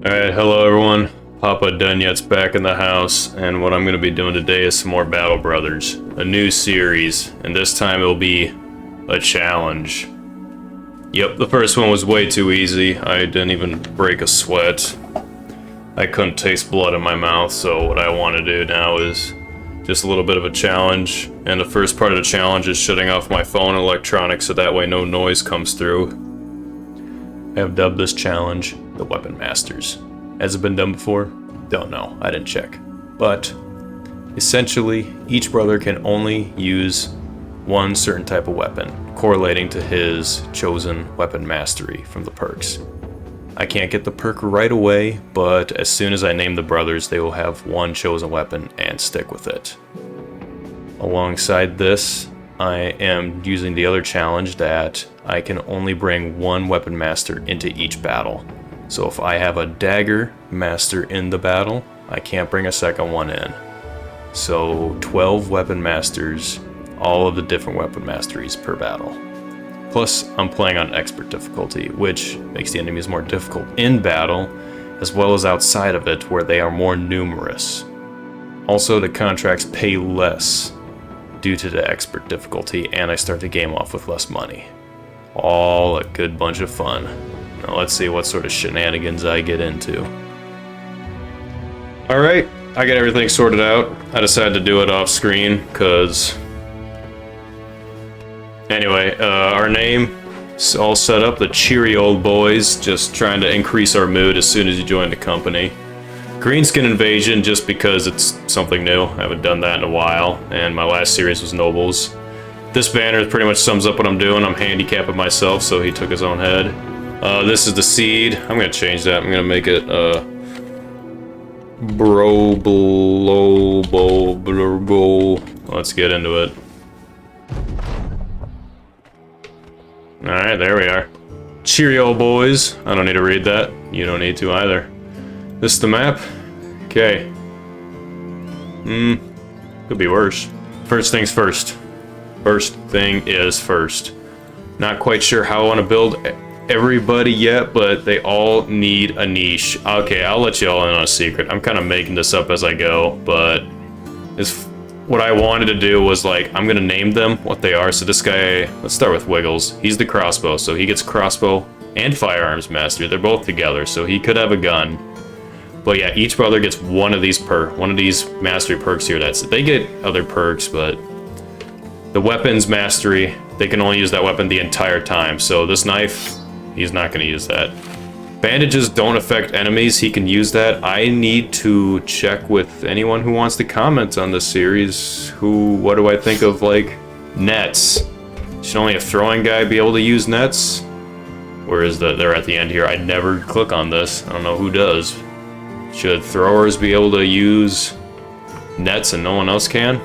Alright, hello everyone. Papa Dunyet's back in the house, and what I'm going to be doing today is some more Battle Brothers. A new series, and this time it'll be a challenge. Yep, the first one was way too easy. I didn't even break a sweat. I couldn't taste blood in my mouth, so what I want to do now is just a little bit of a challenge. And the first part of the challenge is shutting off my phone and electronics so that way no noise comes through. I have dubbed this challenge the Weapon Masters. Has it been done before? Don't know, I didn't check. But essentially, each brother can only use one certain type of weapon, correlating to his chosen weapon mastery from the perks. I can't get the perk right away, but as soon as I name the brothers, they will have one chosen weapon and stick with it. Alongside this, I am using the other challenge that I can only bring one weapon master into each battle. So if I have a dagger master in the battle, I can't bring a second one in. So 12 weapon masters, all of the different weapon masteries per battle. Plus, I'm playing on expert difficulty, which makes the enemies more difficult in battle, as well as outside of it, where they are more numerous. Also, the contracts pay less due to the expert difficulty, and I start the game off with less money. All a good bunch of fun. Now let's see what sort of shenanigans I get into. Alright, I got everything sorted out. I decided to do it off screen, because... Anyway, our name is all set up, the Cheery Old Boys, just trying to increase our mood as soon as you join the company. Greenskin Invasion, just because it's something new. I haven't done that in a while, and my last series was Nobles. This banner pretty much sums up what I'm doing. I'm handicapping myself, so he took his own head. This is the Seed. I'm gonna change that. I'm gonna make it, Let's get into it. Alright, there we are. Cheerio, boys. I don't need to read that. You don't need to either. This is the map? Okay. Could be worse. First things first. First thing is first. Not quite sure how I want to build everybody yet, but they all need a niche. Okay, I'll let you all in on a secret. I'm kind of making this up as I go, but what I wanted to do was, like, I'm gonna name them what they are. So this guy, let's start with Wiggles. He's the crossbow, so he gets crossbow and firearms master. They're both together, so he could have a gun. But yeah, each brother gets one of these mastery perks here. They get other perks, but the weapons mastery, they can only use that weapon the entire time. So this knife, he's not gonna use that. Bandages don't affect enemies, he can use that. I need to check with anyone who wants to comment on this series. What do I think of, like, nets? Should only a throwing guy be able to use nets? Where is they're at the end here. I never click on this. I don't know who does. Should throwers be able to use nets and no one else can?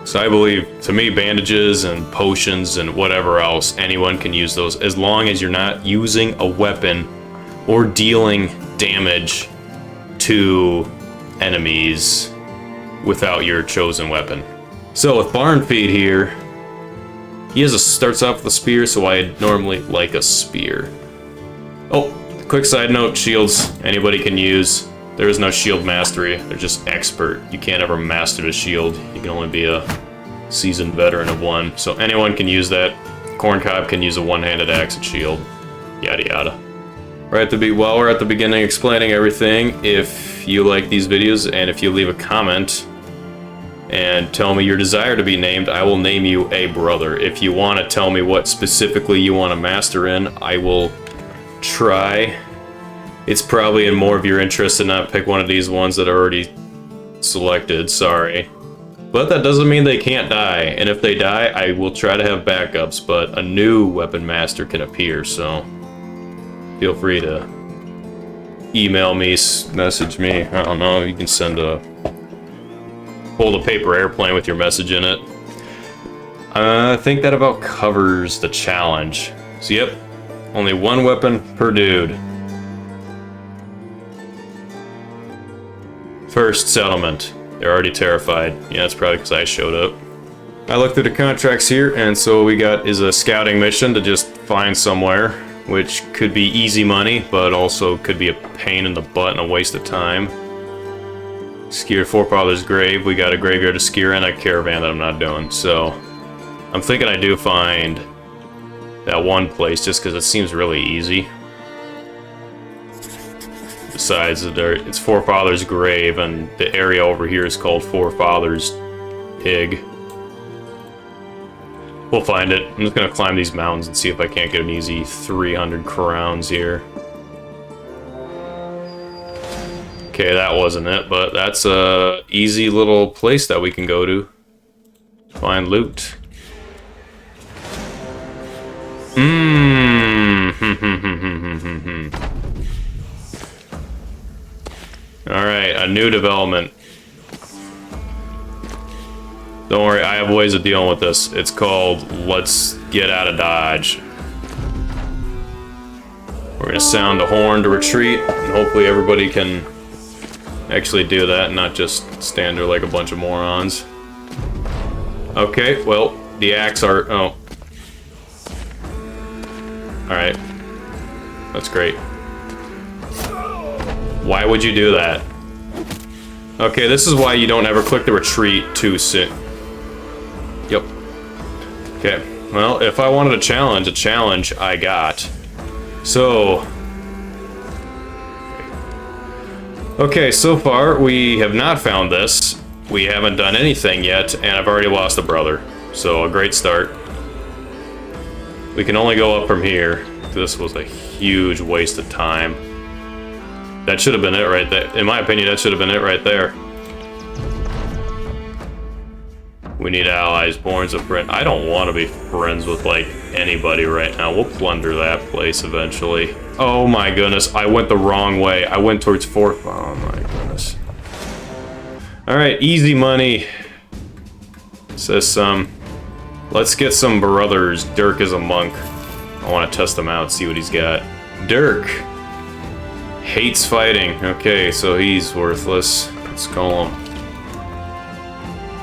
So I believe, to me, bandages and potions and whatever else, anyone can use those as long as you're not using a weapon or dealing damage to enemies without your chosen weapon. So with Barn Feed here, he starts off with a spear, so I normally like a spear. Oh, quick side note, shields anybody can use. There is no shield mastery, they're just expert. You can't ever master the shield, you can only be a seasoned veteran of one. So anyone can use that. Corncob can use a one-handed axe and shield, yada yada. While we're at the beginning explaining everything, if you like these videos and if you leave a comment and tell me your desire to be named, I will name you a brother. If you want to tell me what specifically you want to master in, I will try. It's probably in more of your interest to not pick one of these ones that are already selected, sorry. But that doesn't mean they can't die, and if they die, I will try to have backups, but a new weapon master can appear, so feel free to email me, message me, I don't know, you can send hold a paper airplane with your message in it. I think that about covers the challenge. So yep, only one weapon per dude. First settlement. They're already terrified. Yeah, that's probably because I showed up. I looked through the contracts here, and so what we got is a scouting mission to just find somewhere. which could be easy money, but also could be a pain in the butt and a waste of time. Skewer Forefather's Grave. We got a graveyard to skewer and a caravan that I'm not doing, so I'm thinking I do find that one place just because it seems really easy. Besides, it's Forefather's Grave, and the area over here is called Forefather's Pig. We'll find it. I'm just gonna climb these mountains and see if I can't get an easy 300 crowns here. Okay, that wasn't it, but that's a easy little place that we can go to. Find loot. Alright, a new development. Don't worry, I have ways of dealing with this. It's called Let's Get Out of Dodge. We're gonna sound a horn to retreat, and hopefully everybody can actually do that and not just stand there like a bunch of morons. Okay, well, the axe are... oh. Alright. That's great. Why would you do that? Okay, this is why you don't ever click the retreat too soon. Yep. Okay, well, if I wanted a challenge I got. So... okay, so far we have not found this. We haven't done anything yet, and I've already lost a brother. So, a great start. We can only go up from here. This was a huge waste of time. That should have been it right there. In my opinion, that should have been it right there. We need allies, Borns of friend. I don't want to be friends with, like, anybody right now. We'll plunder that place eventually. Oh my goodness, I went the wrong way. I went towards Fort... oh my goodness. Alright, easy money. Says let's get some brothers. Dirk is a monk. I want to test him out, see what he's got. Dirk hates fighting. Okay, so he's worthless. Let's call him.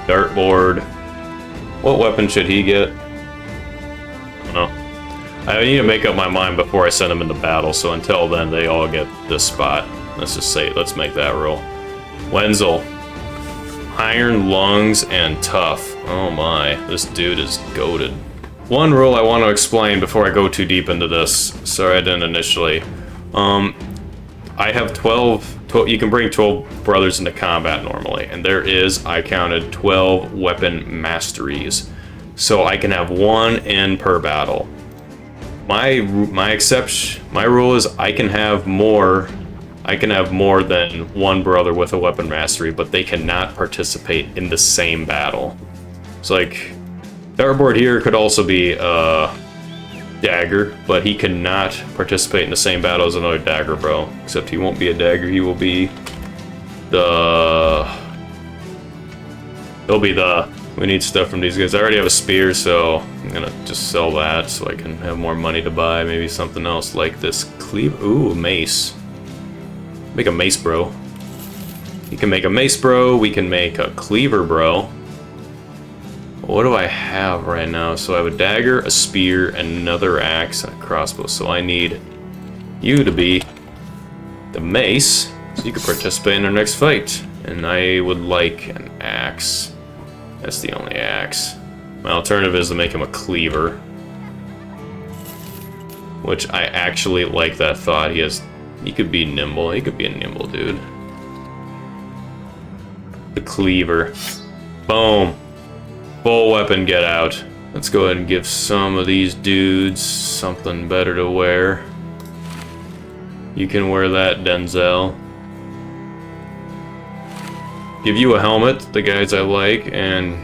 Dartboard. What weapon should he get? I don't know. I need to make up my mind before I send them into battle, so until then they all get this spot. Let's just say, let's make that rule. Wenzel. Iron, lungs, and tough. Oh my, this dude is goated. One rule I want to explain before I go too deep into this. Sorry I didn't initially. I have 12, you can bring 12 brothers into combat normally, and there is, I counted, 12 weapon masteries. So I can have one in per battle. My rule is I can have more than one brother with a weapon mastery, but they cannot participate in the same battle. So like, Dartboard here could also be Dagger, but he cannot participate in the same battle as another Dagger bro. Except he won't be a Dagger, he will be the... he'll be the... we need stuff from these guys. I already have a spear, so I'm gonna just sell that so I can have more money to buy maybe something else like this cleave. Ooh, mace. Make a mace bro. You can make a mace bro, we can make a cleaver bro. What do I have right now? So I have a dagger, a spear, another axe, and a crossbow. So I need you to be the mace, so you can participate in our next fight. And I would like an axe. That's the only axe. My alternative is to make him a cleaver. Which I actually like that thought. He could be nimble. He could be a nimble dude. The cleaver. Boom. Full weapon get out. Let's go ahead and give some of these dudes something better to wear. You can wear that, Denzel. Give you a helmet, the guys I like, and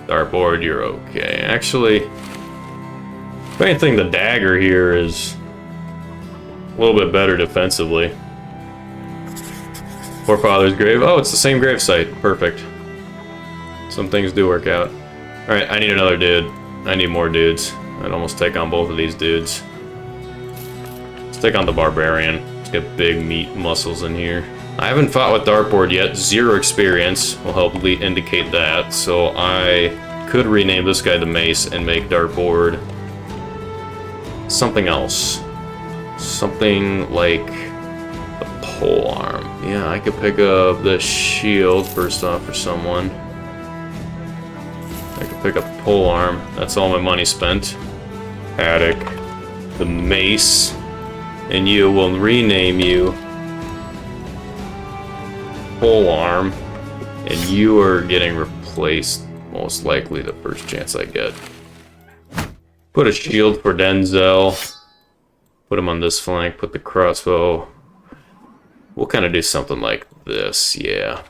Dartboard, you're okay. Actually, I think the dagger here is a little bit better defensively. Forefather's grave. Oh, it's the same grave site. Perfect. Some things do work out. Alright, I need another dude. I need more dudes. I'd almost take on both of these dudes. Let's take on the barbarian. Let's get big meat muscles in here. I haven't fought with Dartboard yet. 0 experience will help indicate that. So I could rename this guy the Mace and make Dartboard something else. Something like the pole arm. Yeah, I could pick up the shield first off for someone. I could pick up the pole arm. That's all my money spent. Haddock. The mace. And you will rename you pole arm. And you are getting replaced most likely the first chance I get. Put a shield for Denzel. Put him on this flank. Put the crossbow. We'll kind of do something like this, yeah.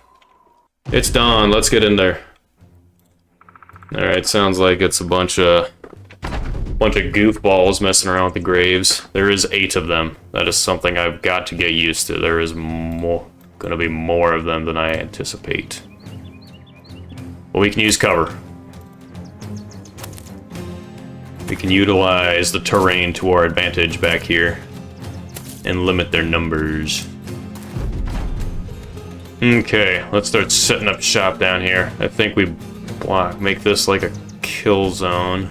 It's done. Let's get in there. Alright, sounds like it's a bunch of goofballs messing around with the graves. There is 8 of them. That is something I've got to get used to. There is gonna be more of them than I anticipate. But we can use cover. We can utilize the terrain to our advantage back here and limit their numbers. Okay, let's start setting up shop down here. I think we make this like a kill zone.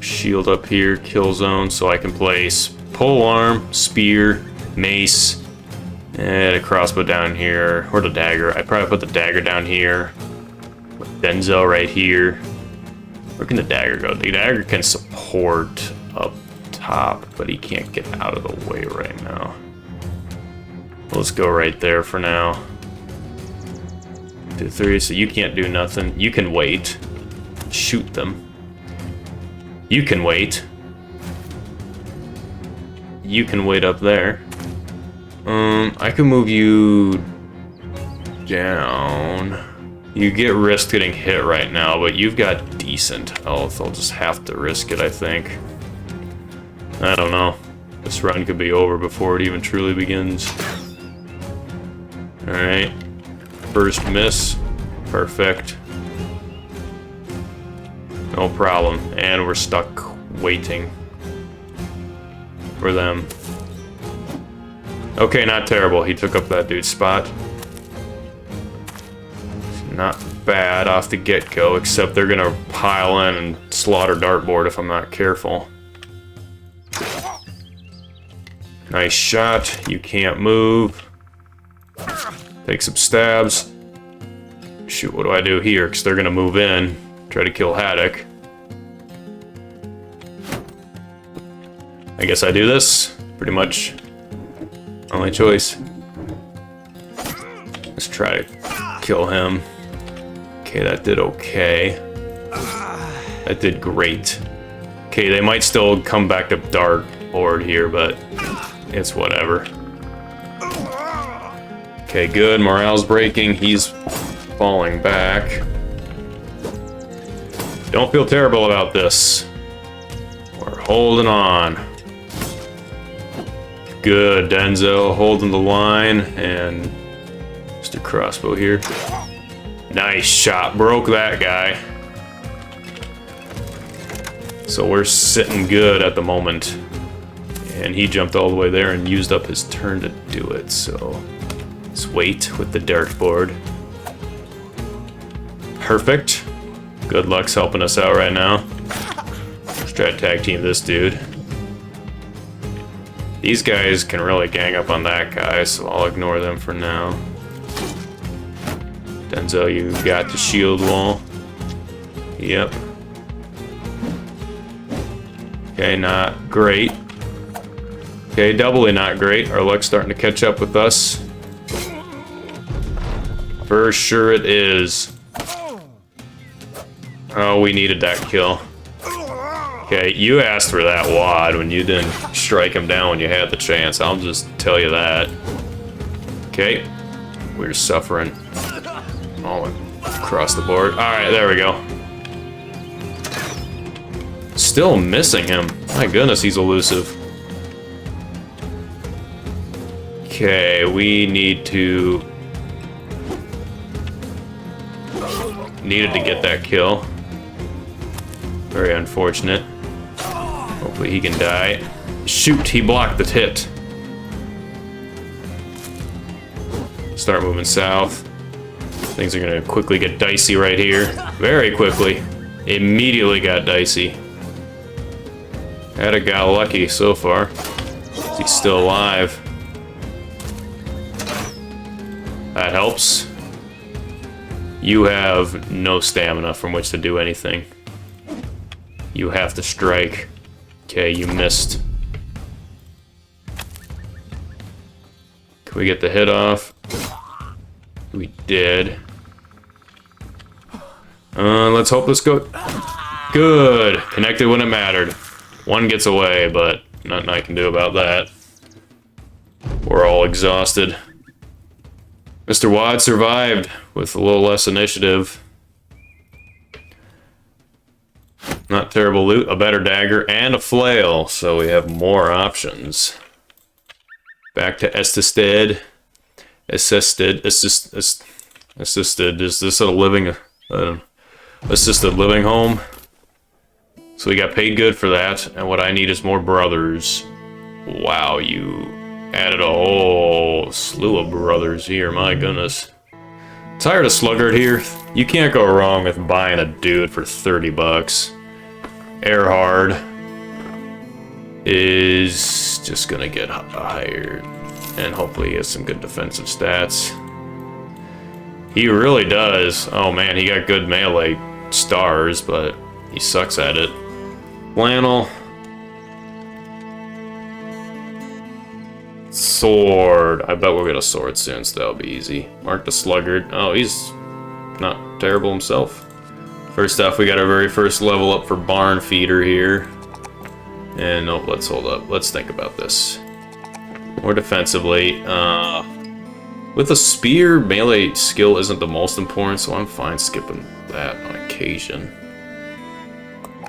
Shield up here, kill zone, so I can place pole arm, spear, mace, and a crossbow down here, or the dagger. I'd probably put the dagger down here. With Denzel right here. Where can the dagger go? The dagger can support up top, but he can't get out of the way right now. Let's go right there for now. 2, 3, so you can't do nothing. You can wait. Shoot them. You can wait. You can wait up there. I can move you down. You get risked getting hit right now, but you've got decent health. I'll just have to risk it, I think. I don't know. This run could be over before it even truly begins. Alright. First miss. Perfect. No problem. And we're stuck waiting for them. Okay, not terrible. He took up that dude's spot. Not bad off the get-go, except they're gonna pile in and slaughter Dartboard if I'm not careful. Nice shot. You can't move. Take some stabs. Shoot, what do I do here? Because they're gonna move in. Try to kill Haddock. I guess I do this. Pretty much only choice. Let's try to kill him. Okay, that did okay. That did great. Okay, they might still come back to Dartboard here, but it's whatever. Okay, good. Morale's breaking. He's falling back. Don't feel terrible about this. We're holding on. Good, Denzel holding the line, and Mr. Crossbow here. Nice shot, broke that guy. So we're sitting good at the moment. And he jumped all the way there and used up his turn to do it, so let's wait with the Dartboard. Perfect. Good luck's helping us out right now. Let's try to tag team this dude. These guys can really gang up on that guy, so I'll ignore them for now. Denzel, you got the shield wall. Yep. Okay, not great. Okay, doubly not great. Our luck's starting to catch up with us. For sure it is. Oh, we needed that kill. Okay, you asked for that wad when you didn't strike him down when you had the chance. I'll just tell you that. Okay, we're suffering all across the board. Alright, there we go. Still missing him. My goodness, he's elusive. Okay, we needed to get that kill. Very unfortunate. Hopefully he can die. Shoot, he blocked the hit. Start moving south. Things are gonna quickly get dicey right here. Very quickly. Immediately got dicey. Had a guy lucky so far. He's still alive. That helps. You have no stamina from which to do anything. You have to strike. Okay, you missed. Can we get the hit off? We did. Let's hope this goes good. Connected when it mattered. One gets away, but nothing I can do about that. We're all exhausted. Mr. Wad survived with a little less initiative. Not terrible loot, a better dagger, and a flail, so we have more options. Back to Estested. Assisted. Is this a living, assisted living home? So we got paid good for that, and what I need is more brothers. Wow, you added a whole slew of brothers here, my goodness. Tired of Sluggard here? You can't go wrong with buying a dude for 30 bucks. Erhard is just gonna get hired, and hopefully he has some good defensive stats. He really does. Oh man, he got good melee stars, but he sucks at it. Flannel. Sword. I bet we'll get a sword soon, so that'll be easy. Mark the Sluggard. Oh, he's not terrible himself. First off, we got our very first level up for Barn Feeder here. And no, let's hold up. Let's think about this. More defensively. With a spear, melee skill isn't the most important, so I'm fine skipping that on occasion.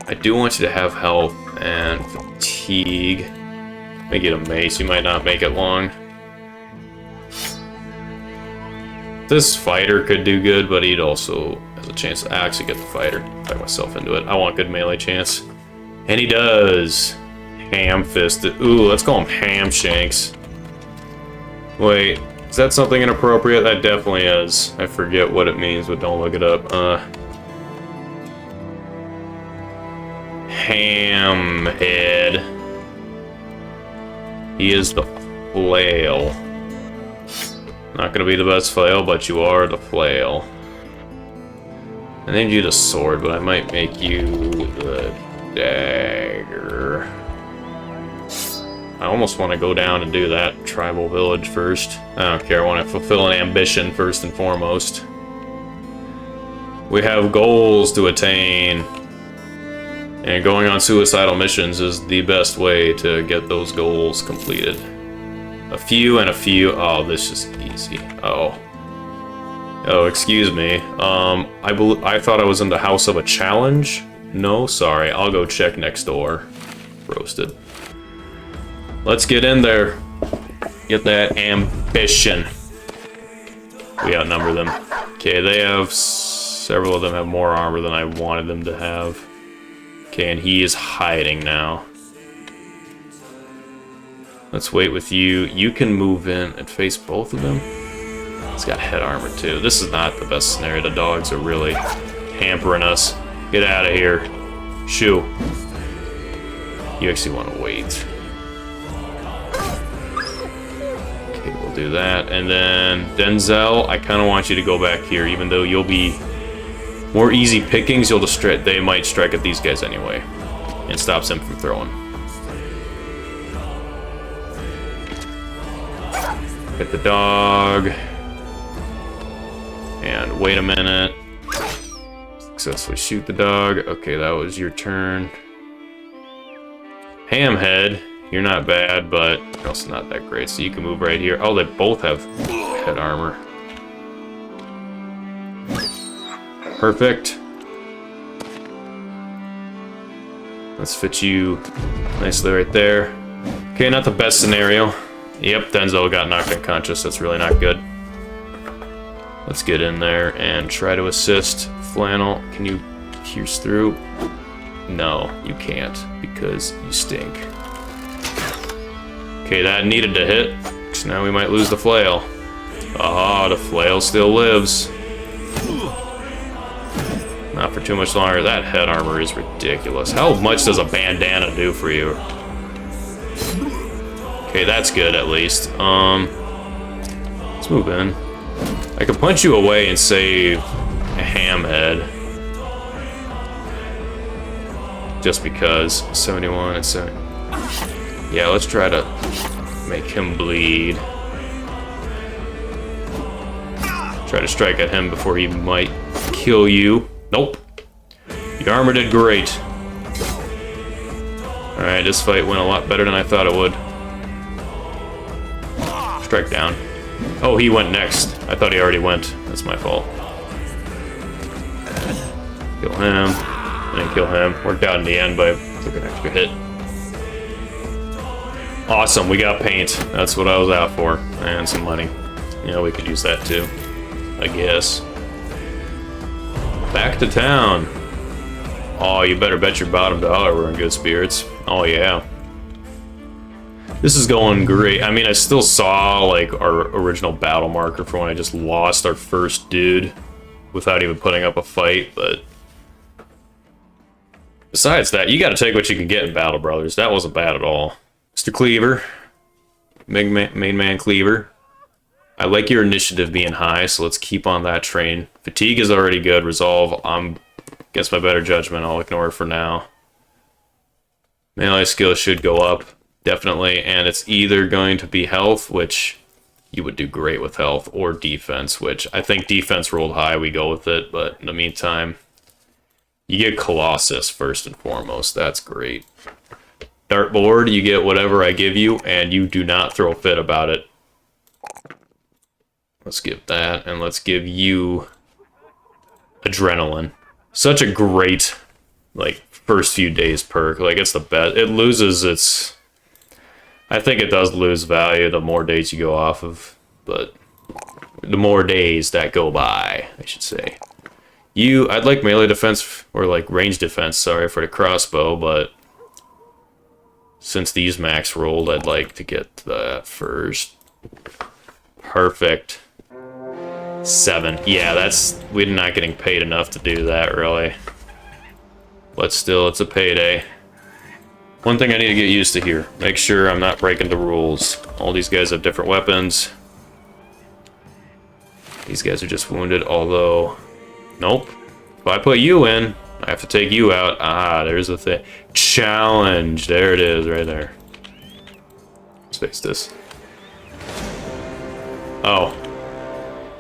I do want you to have health and fatigue. Make it a mace, you might not make it long. This fighter could do good, but he'd also has a chance to actually get the fighter. Back myself into it. I want good melee chance. And he does. Ham-fisted. Ooh, let's call him Ham-shanks. Wait, is that something inappropriate? That definitely is. I forget what it means, but don't look it up. Hamhead. He is the flail. Not gonna be the best flail, but you are the flail. I named you the sword, but I might make you the dagger. I almost want to go down and do that tribal village first. I don't care, I want to fulfill an ambition first and foremost. We have goals to attain. And going on suicidal missions is the best way to get those goals completed. A few and a few. Oh, this is easy. Oh. Oh, excuse me. I thought I was in the house of a challenge. No, sorry. I'll go check next door. Roasted. Let's get in there. Get that ambition. We outnumber them. Okay, they have... Several of them have more armor than I wanted them to have. Okay, and he is hiding now. Let's wait with you. You can move in and face both of them. He's got head armor too. This is not the best scenario. The dogs are really hampering us. Get out of here. Shoo. You actually want to wait. Okay, we'll do that. And then Denzel, I kind of want you to go back here, even though you'll be more easy pickings. You'll distract. They might strike at these guys anyway, and stops them from throwing. Hit the dog. And wait a minute. Successfully shoot the dog. Okay, that was your turn. Hamhead, you're not bad, but you're also not that great, so you can move right here. Oh, they both have head armor. Perfect. Let's fit you nicely right there. Okay, not the best scenario. Yep, Denzel got knocked unconscious. That's really not good. Let's get in there and try to assist. Flannel, can you pierce through? No, you can't, because you stink. Okay, that needed to hit, so now we might lose the flail. Ah, the flail still lives. Not for too much longer. That head armor is ridiculous. How much does a bandana do for you? Okay, that's good at least. Let's move in. I could punch you away and save a hamhead. Just because. 71 and 70. Yeah, let's try to make him bleed. Try to strike at him before he might kill you. Nope. Your armor did great. Alright, this fight went a lot better than I thought it would. Strike down. Oh, he went next. I thought he already went. That's my fault. Kill him. And then kill him. Worked out in the end, but I took an extra hit. Awesome, we got paint. That's what I was out for. And some money. Yeah, we could use that too, I guess. Back to town. Oh, you better bet your bottom dollar we're in good spirits. Oh, yeah. This is going great. I mean, I still saw, like, our original battle marker for when I just lost our first dude without even putting up a fight, but... Besides that, you gotta take what you can get in Battle Brothers. That wasn't bad at all. Mr. Cleaver. Main man Cleaver. I like your initiative being high, so let's keep on that train. Fatigue is already good. Resolve, against my better judgment, I'll ignore it for now. Melee skill should go up, definitely, and it's either going to be health, which you would do great with health, or defense, which I think defense rolled high, we go with it, but in the meantime, you get Colossus first and foremost. That's great. Dartboard, you get whatever I give you, and you do not throw a fit about it. Let's give that, and let's give you Adrenaline. Such a great, like, first few days perk. Like, it's the best. It loses its... I think it does lose value the more days you go off of, but the more days that go by, I should say. I'd like melee defense, or like range defense, sorry, for the crossbow, but since these max rolled, I'd like to get that first. Perfect. 7. Yeah, we're not getting paid enough to do that, really. But still, it's a payday. One thing I need to get used to here. Make sure I'm not breaking the rules. All these guys have different weapons. These guys are just wounded, although... Nope. If I put you in, I have to take you out. Ah, there's the thing. Challenge. There it is, right there. Let's face this. Oh.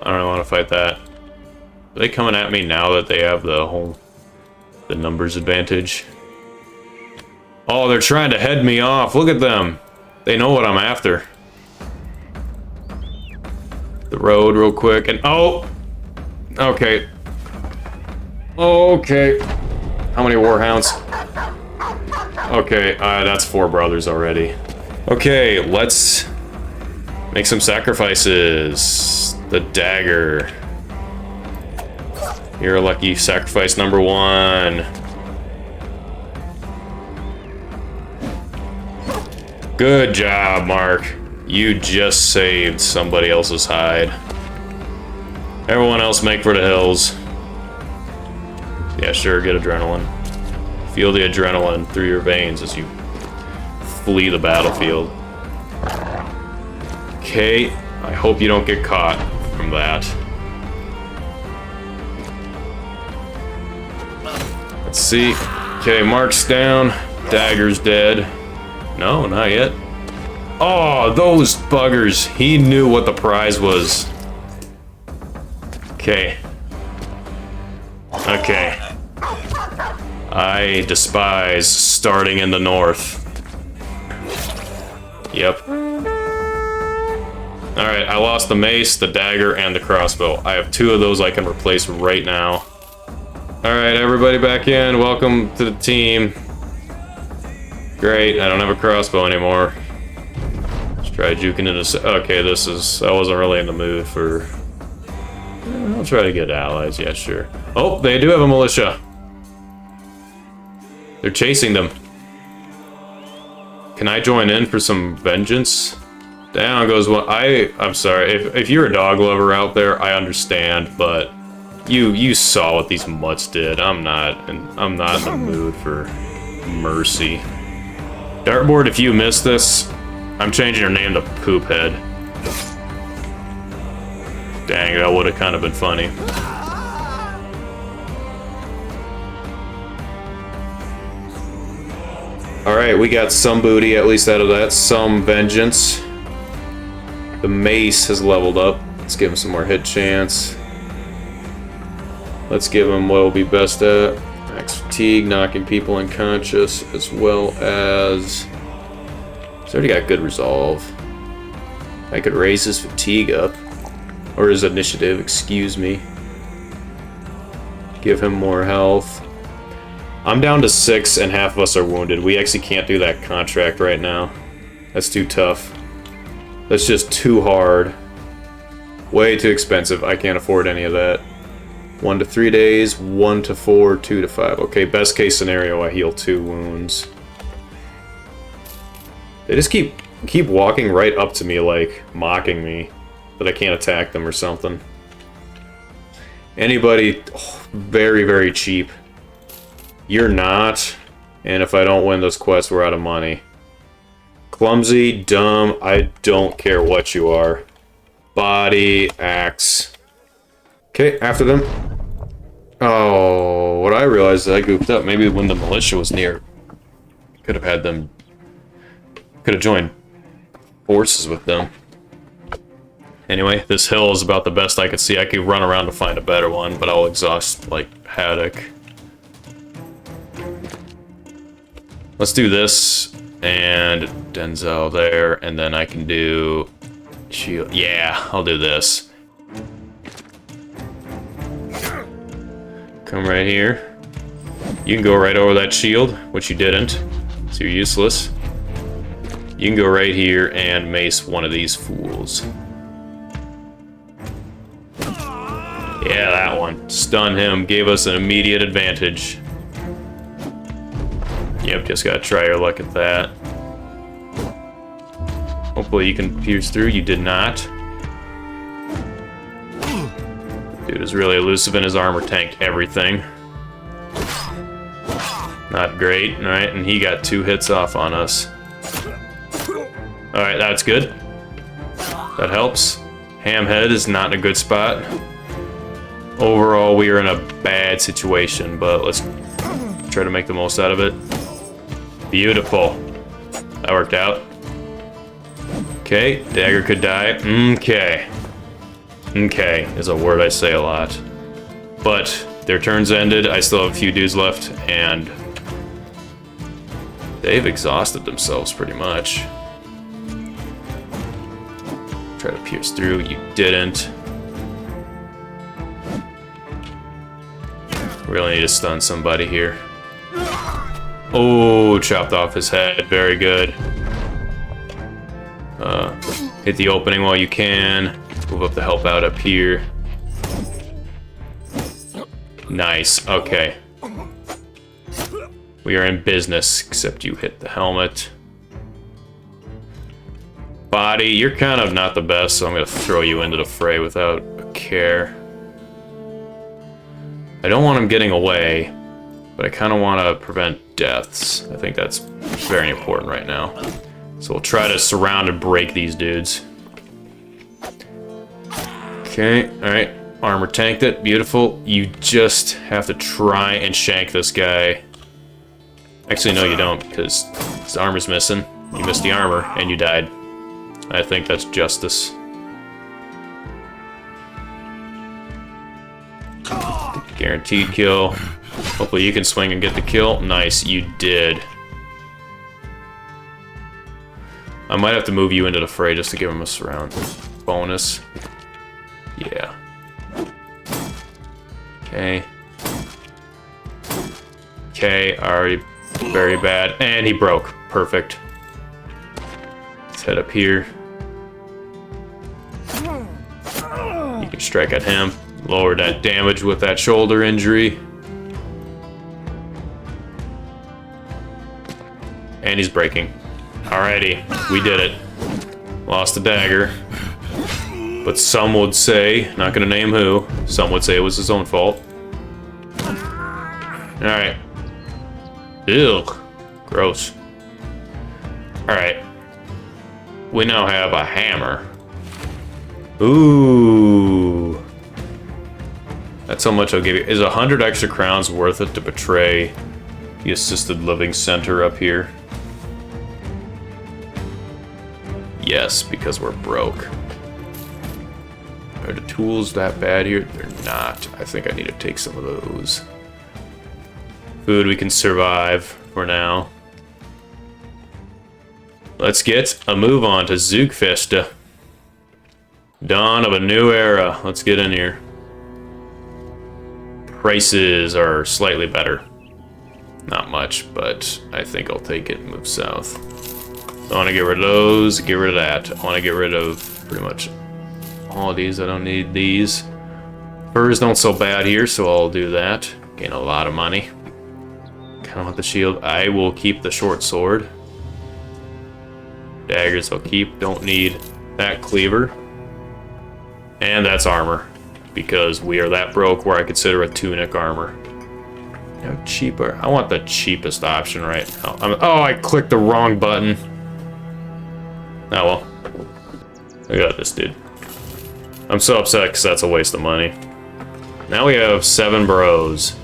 I don't really want to fight that. Are they coming at me now that they have the numbers advantage? Oh, they're trying to head me off. Look at them. They know what I'm after. The road real quick and oh! Okay. Okay. How many warhounds? Okay, that's 4 brothers already. Okay, let's make some sacrifices. The dagger. You're a lucky sacrifice number 1. Good job, Mark. You just saved somebody else's hide. Everyone else make for the hills. Yeah, sure, get adrenaline. Feel the adrenaline through your veins as you flee the battlefield. Okay, I hope you don't get caught from that. Let's see. Okay, Mark's down. Dagger's dead. No, not yet. Oh, those buggers. He knew what the prize was. Okay. Okay. I despise starting in the north. Yep. Alright, I lost the mace, the dagger, and the crossbow. I have 2 of those I can replace right now. Alright, everybody back in. Welcome to the team. Great, I don't have a crossbow anymore. Let's try juking into... Okay, I wasn't really in the mood for... I'll try to get allies, yeah, sure. Oh, they do have a militia. They're chasing them. Can I join in for some vengeance? Down goes one. I'm sorry, if you're a dog lover out there, I understand, but You saw what these mutts did. I'm not in the mood for mercy. Dartboard, if you missed this, I'm changing your name to Poophead. Dang, that would have kind of been funny. Alright, we got some booty, at least out of that. Some vengeance. The mace has leveled up. Let's give him some more hit chance. Let's give him what will be best at. Max fatigue, knocking people unconscious, as well as... He's already got good resolve. I could raise his fatigue up. Or his initiative, excuse me. Give him more health. I'm down to 6 and half of us are wounded. We actually can't do that contract right now. That's too tough. That's just too hard. Way too expensive. I can't afford any of that. 1 to 3 days, 1 to 4, 2 to 5. Okay, best case scenario, I heal 2 wounds. They just keep walking right up to me, like, mocking me. That I can't attack them or something. Anybody, very, very cheap. You're not. And if I don't win those quests, we're out of money. Clumsy, dumb, I don't care what you are. Body, axe. Okay, after them. Oh, what I realized is I goofed up. Maybe when the militia was near, could have had them. Could have joined forces with them. Anyway, this hill is about the best I could see. I could run around to find a better one, but I'll exhaust, like, Haddock. Let's do this, and Denzel there, and then I can do... Shield. Yeah, I'll do this. Come right here. You can go right over that shield, which you didn't, so you're useless. You can go right here and mace one of these fools. Yeah, that one. Stun him, gave us an immediate advantage. Yep, just gotta try your luck at that. Hopefully you can pierce through. You did not. Dude is really elusive and his armor tanked everything. Not great, alright, and he got 2 hits off on us. Alright, that's good. That helps. Hamhead is not in a good spot. Overall, we are in a bad situation, but let's try to make the most out of it. Beautiful. That worked out. Okay, dagger could die. Okay. Okay is a word I say a lot. But their turns ended. I still have a few dudes left, and they've exhausted themselves pretty much. Try to pierce through. You didn't. Really need to stun somebody here. Oh, chopped off his head. Very good. Hit the opening while you can. Move up the help out up here. Nice. Okay. We are in business, except you hit the helmet. Body, you're kind of not the best, so I'm going to throw you into the fray without a care. I don't want him getting away, but I kind of want to prevent deaths. I think that's very important right now. So we'll try to surround and break these dudes. Okay, alright. Armor tanked it. Beautiful. You just have to try and shank this guy. Actually, no, you don't, because his armor's missing. You missed the armor, and you died. I think that's justice. Guaranteed kill. Hopefully you can swing and get the kill. Nice, you did. I might have to move you into the fray just to give him a surround bonus. Yeah. Okay. Okay, already very bad. And he broke. Perfect. Let's head up here. You can strike at him. Lower that damage with that shoulder injury. And he's breaking. Alrighty, we did it. Lost the dagger. But some would say, not gonna name who, some would say it was his own fault. Alright. Ew. Gross. Alright. We now have a hammer. Ooh. That's how much I'll give you. Is 100 extra crowns worth it to betray the assisted living center up here? Yes, because we're broke. Are the tools that bad here? They're not. I think I need to take some of those. Food we can survive for now. Let's get a move on to Zugfesta. Dawn of a new era. Let's get in here. Prices are slightly better. Not much, but I think I'll take it and move south. I want to get rid of those, get rid of that. I want to get rid of pretty much all of these. I don't need these. Furs don't sell bad here, so I'll do that. Gain a lot of money. Kind of want the shield. I will keep the short sword. Daggers I'll keep. Don't need that cleaver. And that's armor, because we are that broke where I consider a tunic armor. No cheaper. I want the cheapest option right now. Oh, I clicked the wrong button. Oh well. I got this, dude. I'm so upset because that's a waste of money. Now we have 7 bros.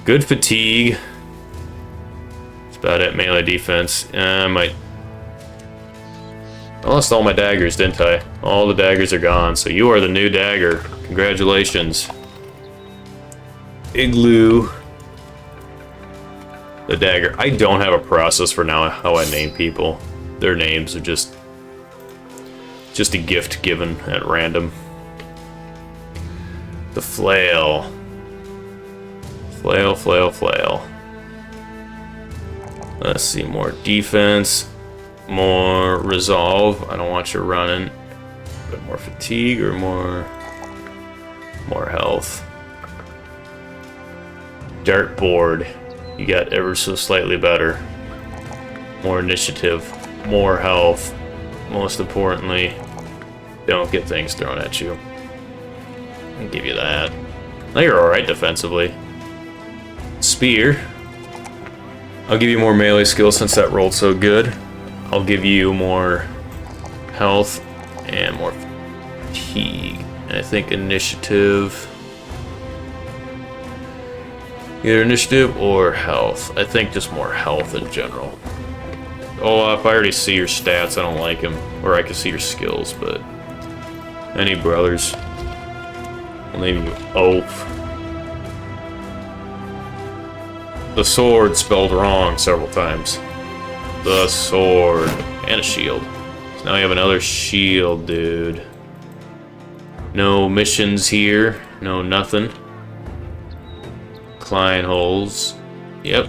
Good fatigue. That's about it. Melee defense. I might. I lost all my daggers, didn't I? All the daggers are gone, so you are the new dagger. Congratulations. Igloo. The dagger. I don't have a process for now how I name people. Their names are just a gift given at random. The flail. Flail, flail, flail. Let's see, more defense. More resolve. I don't want you running. But more fatigue or more health. Dartboard. You got ever so slightly better. More initiative. More health. Most importantly, don't get things thrown at you. I'll give you that. Now you're alright defensively. Spear. I'll give you more melee skill since that rolled so good. I'll give you more health and more fatigue. And I think initiative. Either initiative or health. I think just more health in general. Oh, if I already see your stats, I don't like them. Or I can see your skills, but... Any brothers? I'll name you Oaf. The sword spelled wrong several times. The sword. And a shield. So now we have another shield, dude. No missions here. No nothing. Klein holes. Yep.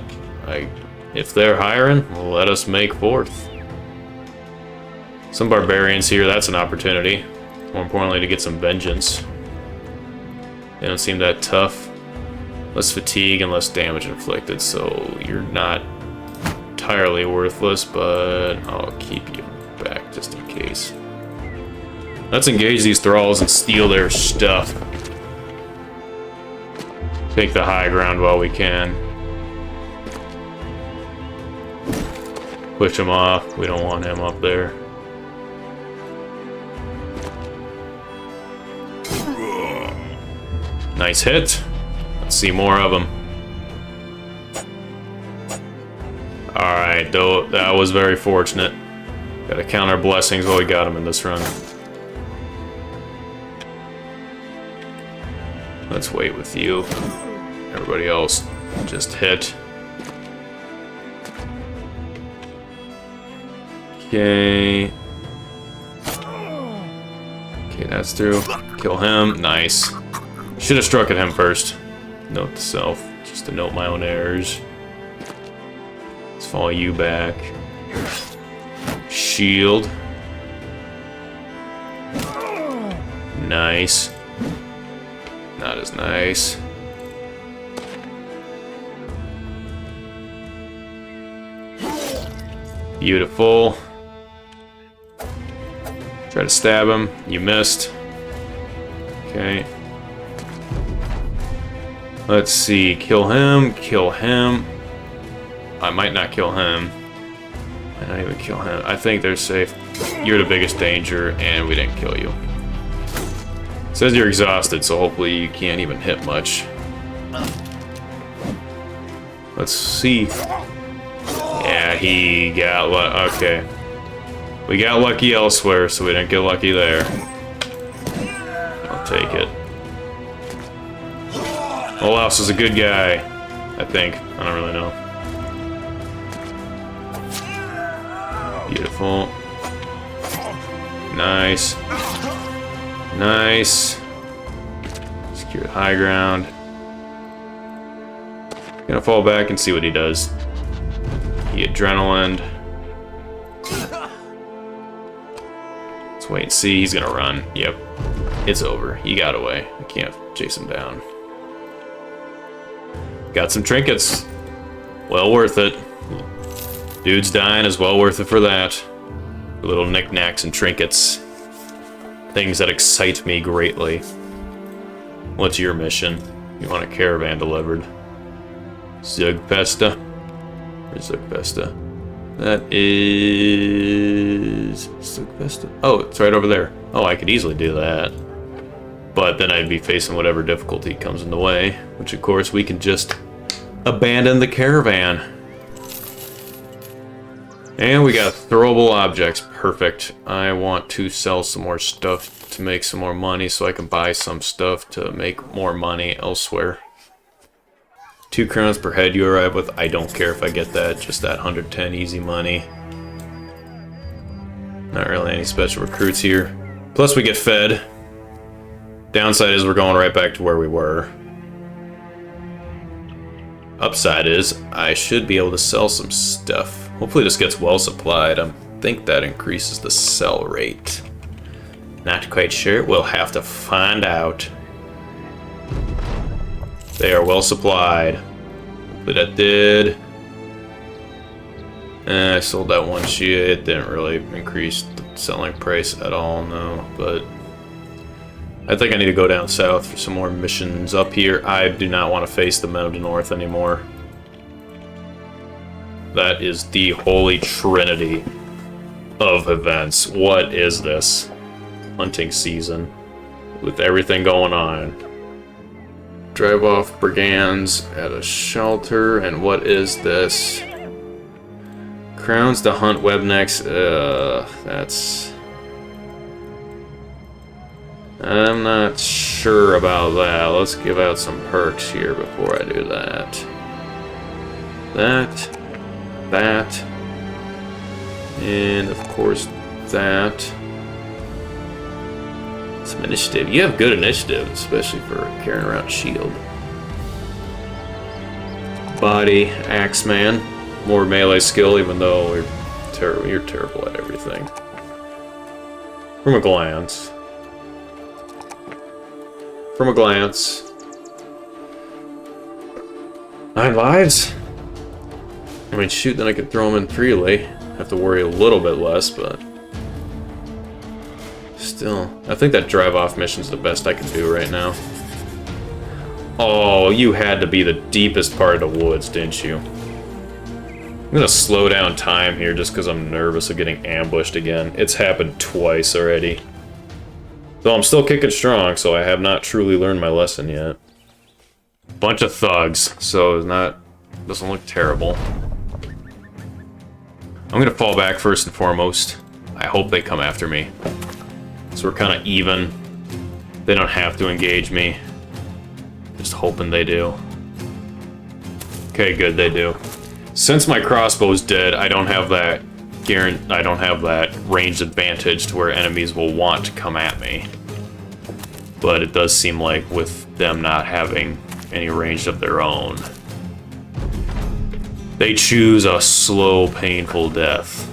If they're hiring, let us make forth. Some barbarians here, that's an opportunity. More importantly, to get some vengeance. They don't seem that tough. Less fatigue and less damage inflicted, so you're not entirely worthless, but I'll keep you back just in case. Let's engage these thralls and steal their stuff. Take the high ground while we can. Push him off. We don't want him up there. Nice hit. Let's see more of them. Alright, though that was very fortunate. Gotta count our blessings while we got him in this run. Let's wait with you. Everybody else just hit. Okay. Okay, that's through. Kill him. Nice. Should have struck at him first. Note to self, just to note my own errors. Let's follow you back. Shield. Nice. Not as nice. Try to stab him. You missed. Okay. Let's see. Kill him. Kill him. I might not kill him. I don't even kill him. I think they're safe. You're the biggest danger, and we didn't kill you. It says you're exhausted, so hopefully you can't even hit much. Let's see. Yeah, he got okay. We got lucky elsewhere, so we didn't get lucky there. I'll take it. Olaf's is a good guy, I think. I don't really know. Beautiful. Nice. Nice. Secure high ground. Gonna fall back and see what he does. He adrenaline. Let's wait and see. He's gonna run. Yep. It's over. He got away. I can't chase him down. Got some trinkets. Well worth it. Dude's dying is well worth it for that. Little knickknacks and trinkets. Things that excite me greatly. What's your mission? You want a caravan delivered. Zugpesta. Where's Zugpesta? That is... Zugpesta? Oh, it's right over there. Oh, I could easily do that. But then I'd be facing whatever difficulty comes in the way. Which, of course, we can just abandon the caravan. And we got throwable objects. Perfect. I want to sell some more stuff to make some more money so I can buy some stuff to make more money elsewhere. 2 crowns per head you arrive with. I don't care if I get that. Just that 110 easy money. Not really any special recruits here. Plus we get fed. Downside is we're going right back to where we were. Upside is I should be able to sell some stuff. Hopefully this gets well supplied. I think that increases the sell rate. Not quite sure. We'll have to find out. They are well supplied. Hopefully that did. I sold that one shit. It didn't really increase the selling price at all, no. But I think I need to go down south for some more missions. Up here, I do not want to face the men of the north anymore. That is the holy trinity of events. What is this? Hunting season. With everything going on. Drive off brigands at a shelter. And what is this? Crowns to hunt webnecks. That's... I'm not sure about that. Let's give out some perks here before I do that. That. And of course that. Some initiative. You have good initiative, especially for carrying around a shield. Body, Axeman. More melee skill, even though you're terrible at everything. From a glance. From a glance. 9 lives? I mean, shoot, then I could throw them in freely. Have to worry a little bit less, but... Still, I think that drive-off mission's the best I can do right now. Oh, you had to be the deepest part of the woods, didn't you? I'm gonna slow down time here just because I'm nervous of getting ambushed again. It's happened twice already. Though I'm still kicking strong, so I have not truly learned my lesson yet. Bunch of thugs, so it's not... doesn't look terrible. I'm gonna fall back first and foremost. I hope they come after me. So we're kind of even. They don't have to engage me. Just hoping they do. Okay, good, they do. Since my crossbow's dead, I don't have that ranged advantage to where enemies will want to come at me. But it does seem like with them not having any range of their own, they choose a slow, painful death.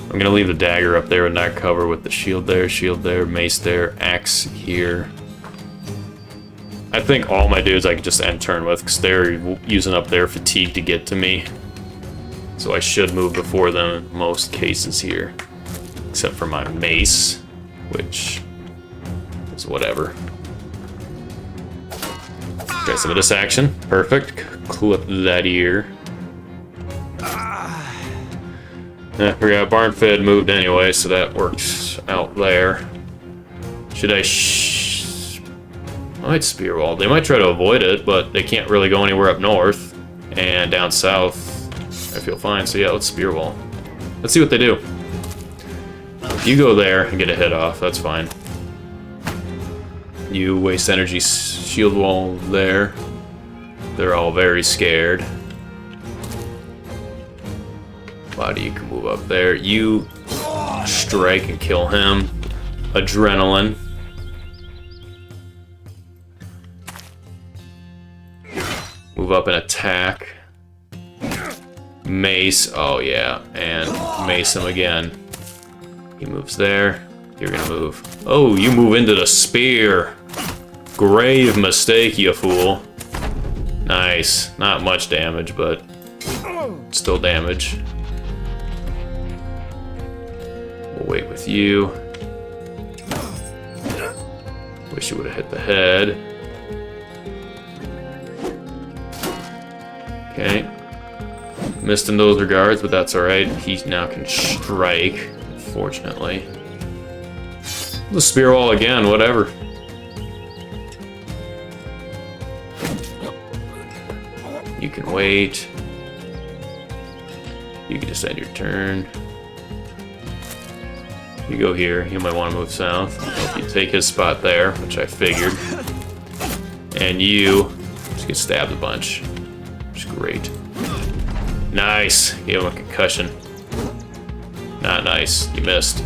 I'm gonna leave the dagger up there in that cover with the shield there, mace there, axe here. I think all my dudes I could just end turn with because they're using up their fatigue to get to me. So I should move before them in most cases here. Except for my mace. which is whatever. Okay, some of this action. Perfect. Clip that ear. I forgot barn fed moved anyway, so that works out there. Should I I might spear wall. They might try to avoid it, but they can't really go anywhere up north. And down south, I feel fine. So yeah, let's spear wall. Let's see what they do. You go there and get a hit off. That's fine. You waste energy shield wall there. They're all very scared. Body, you can move up there. You strike and kill him. Adrenaline. Move up and attack. Mace. Oh yeah, and mace him again. He moves there. You're gonna move. Oh, you move into the spear. Grave mistake, you fool. Nice. Not much damage, but still damage. We'll wait with you. Wish you would have hit the head. Okay. Missed in those regards, but that's alright. He now can strike, fortunately. The spear wall again, whatever. You can wait. You can just end your turn. You go here. You might want to move south. If you take his spot there, which I figured. And you just get stabbed a bunch. Which is great. Nice. Gave him a concussion. Not nice. You missed.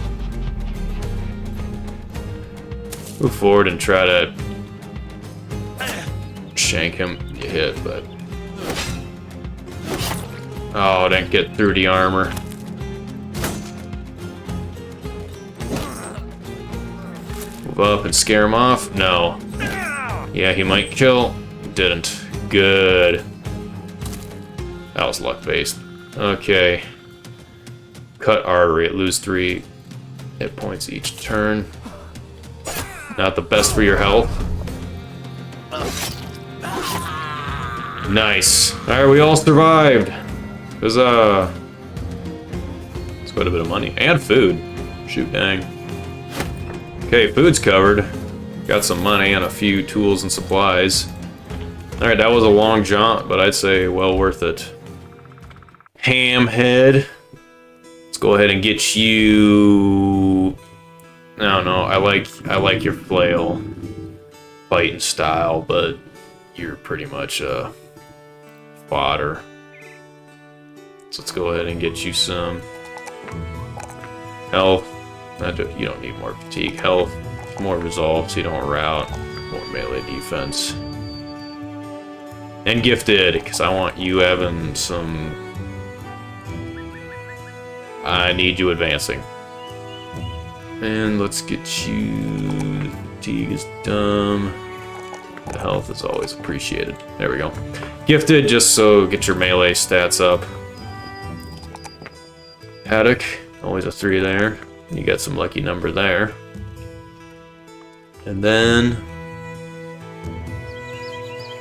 Move forward and try to shank him. You hit, but... Oh, didn't get through the armor. Move up and scare him off. No. Yeah, he might kill. Didn't. Good. That was luck-based. Okay. Cut artery. It lose 3 hit points each turn. Not the best for your health. Nice. Alright, we all survived. Huzzah. It's quite a bit of money. And food. Shoot, dang. Okay, food's covered. Got some money and a few tools and supplies. Alright, that was a long jaunt, but I'd say well worth it. Hamhead. Let's go ahead and get you... I don't know, I like your flail fighting style, but you're pretty much fodder. So let's go ahead and get you some health. You don't need more fatigue. Health, more resolve so you don't rout. More melee defense. And gifted, because I want you having some... I need you advancing. And let's get you... Fatigue is dumb. The health is always appreciated. There we go. Gifted, just so get your melee stats up. Haddock, always a 3 there. You got some lucky number there. And then...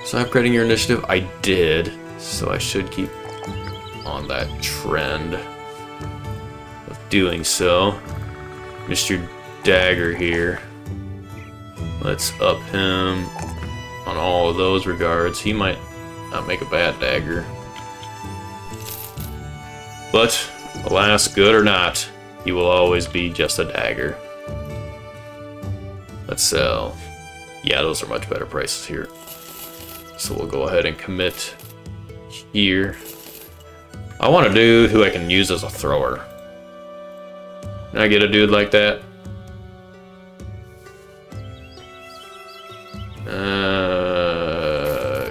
So upgrading your initiative, I did. So I should keep on that trend of doing so. Mr. Dagger here. Let's up him on all of those regards. He might not make a bad dagger. But, alas, good or not, he will always be just a dagger. Let's sell. Yeah, those are much better prices here. So we'll go ahead and commit here. I want a dude who I can use as a thrower. Can I get a dude like that?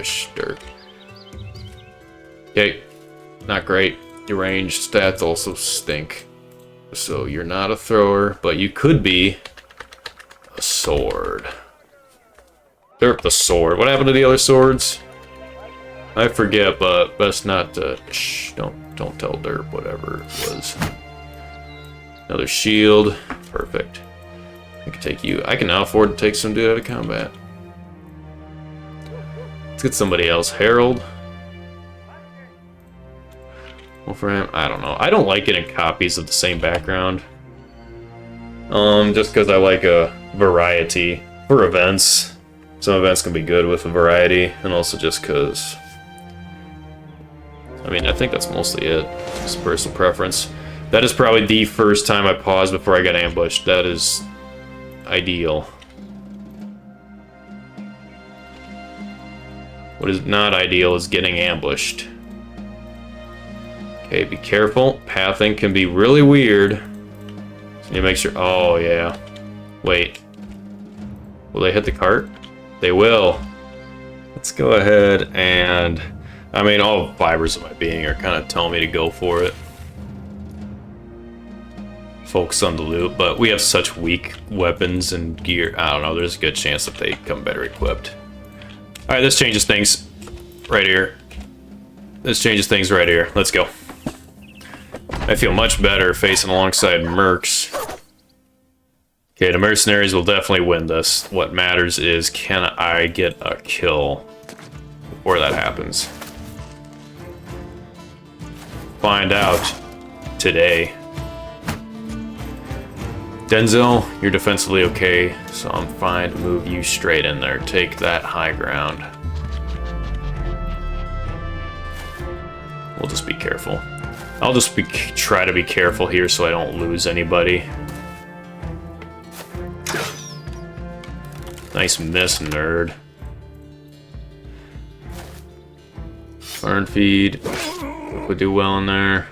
Stirk. Okay, not great. Your ranged stats also stink. So you're not a thrower, but you could be a sword. Derp the sword. What happened to the other swords? I forget, but best not to... Shh, don't tell Derp whatever it was. Another shield. Perfect. I can take you. I can now afford to take some dude out of combat. Let's get somebody else. Harold. Wolfram. I don't know. I don't like getting copies of the same background. Just because I like a variety for events. Some events can be good with a variety, and also just because... I mean, I think that's mostly it. Just personal preference. That is probably the first time I paused before I got ambushed. That is ideal. What is not ideal is getting ambushed. Okay, be careful. Pathing can be really weird. So you make sure... Oh, yeah. Wait. Will they hit the cart? They will. Let's go ahead and... I mean, all fibers of my being are kind of telling me to go for it. Focus on the loot, but we have such weak weapons and gear. I don't know, there's a good chance that they come better equipped. Alright, this changes things right here. This changes things right here. Let's go. I feel much better facing alongside mercs. Okay, the mercenaries will definitely win this. What matters is, can I get a kill before that happens? Find out today. Denzel, you're defensively okay, so I'm fine to move you straight in there. Take that high ground. We'll just be careful. I'll just try to be careful here so I don't lose anybody. Nice miss, nerd. Burn feed. We do well in there.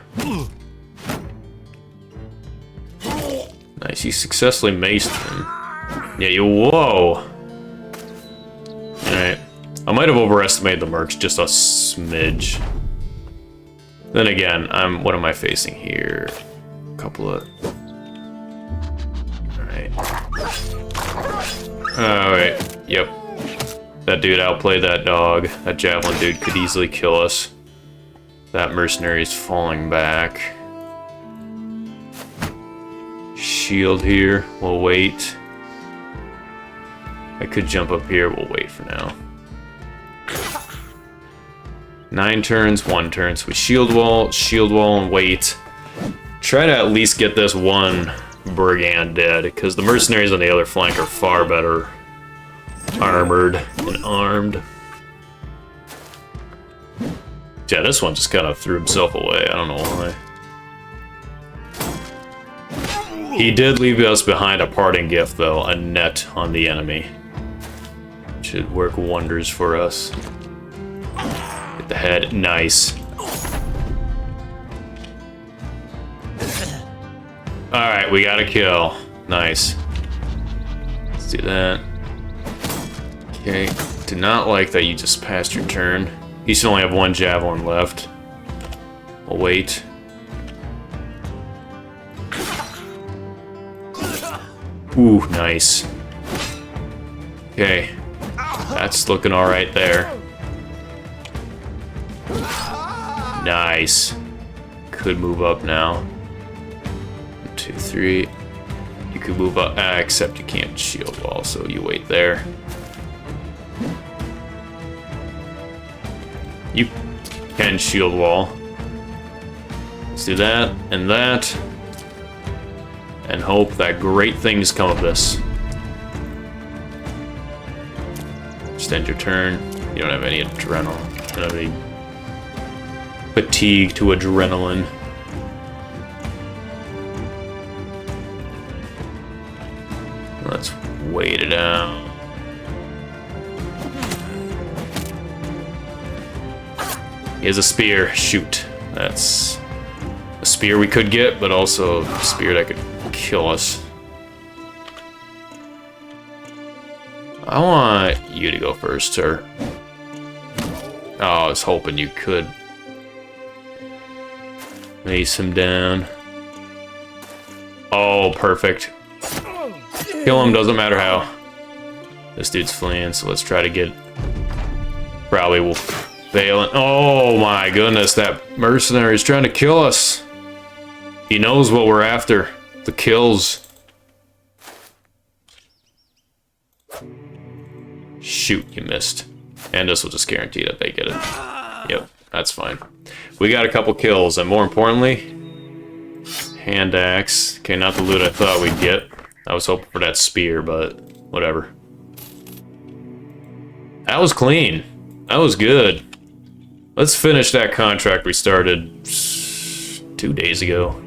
Nice, you successfully maced him. Yeah, you. Whoa! Alright. I might have overestimated the mercs just a smidge. Then again, what am I facing here? A couple of... Alright. Alright, yep. That dude outplayed that dog. That javelin dude could easily kill us. That mercenary is falling back. Shield here. We'll wait. I could jump up here. We'll wait for now. 9 turns, 1 turn. So we shield wall, and wait. Try to at least get this one brigand dead, because the mercenaries on the other flank are far better armored and armed. Yeah, this one just kind of threw himself away. I don't know why. He did leave us behind a parting gift, though, a net on the enemy. Should work wonders for us. Hit the head, nice. Alright, we got a kill. Nice. Let's do that. Okay, do not like that you just passed your turn. You should only have 1 javelin left. We'll wait. Ooh, nice. Okay. That's looking alright there. Nice. Could move up now. 1, 2, 3. You could move up, except you can't shield wall, so you wait there. You can shield wall. Let's do that, and hope that great things come of this. Just end your turn. You don't have any adrenaline. You don't have any fatigue to adrenaline. Let's wait it out. He has a spear. Shoot. That's a spear we could get, but also a spear that could kill us. I want you to go first, sir. Oh, I was hoping you could mace him down. Oh, perfect. Kill him, doesn't matter how. This dude's fleeing, so let's try to get... Probably will fail. Oh my goodness, that mercenary is trying to kill us. He knows what we're after. The kills. Shoot, you missed. And this will just guarantee that they get it. Yep, that's fine. We got a couple kills, and more importantly, hand axe. Okay, not the loot I thought we'd get. I was hoping for that spear, but whatever. That was clean. That was good. Let's finish that contract we started 2 days ago.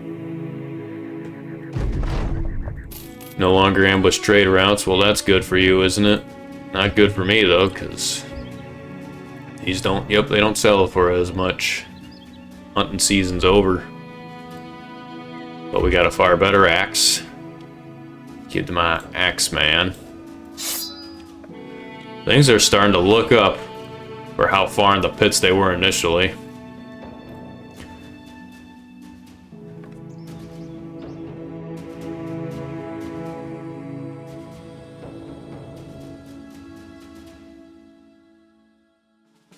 No longer ambush trade routes. Well, that's good for you, isn't it? Not good for me, though, because these don't... Yep, they don't sell for as much. Hunting season's over. But we got a far better axe. Give to my axe man. Things are starting to look up for how far in the pits they were initially.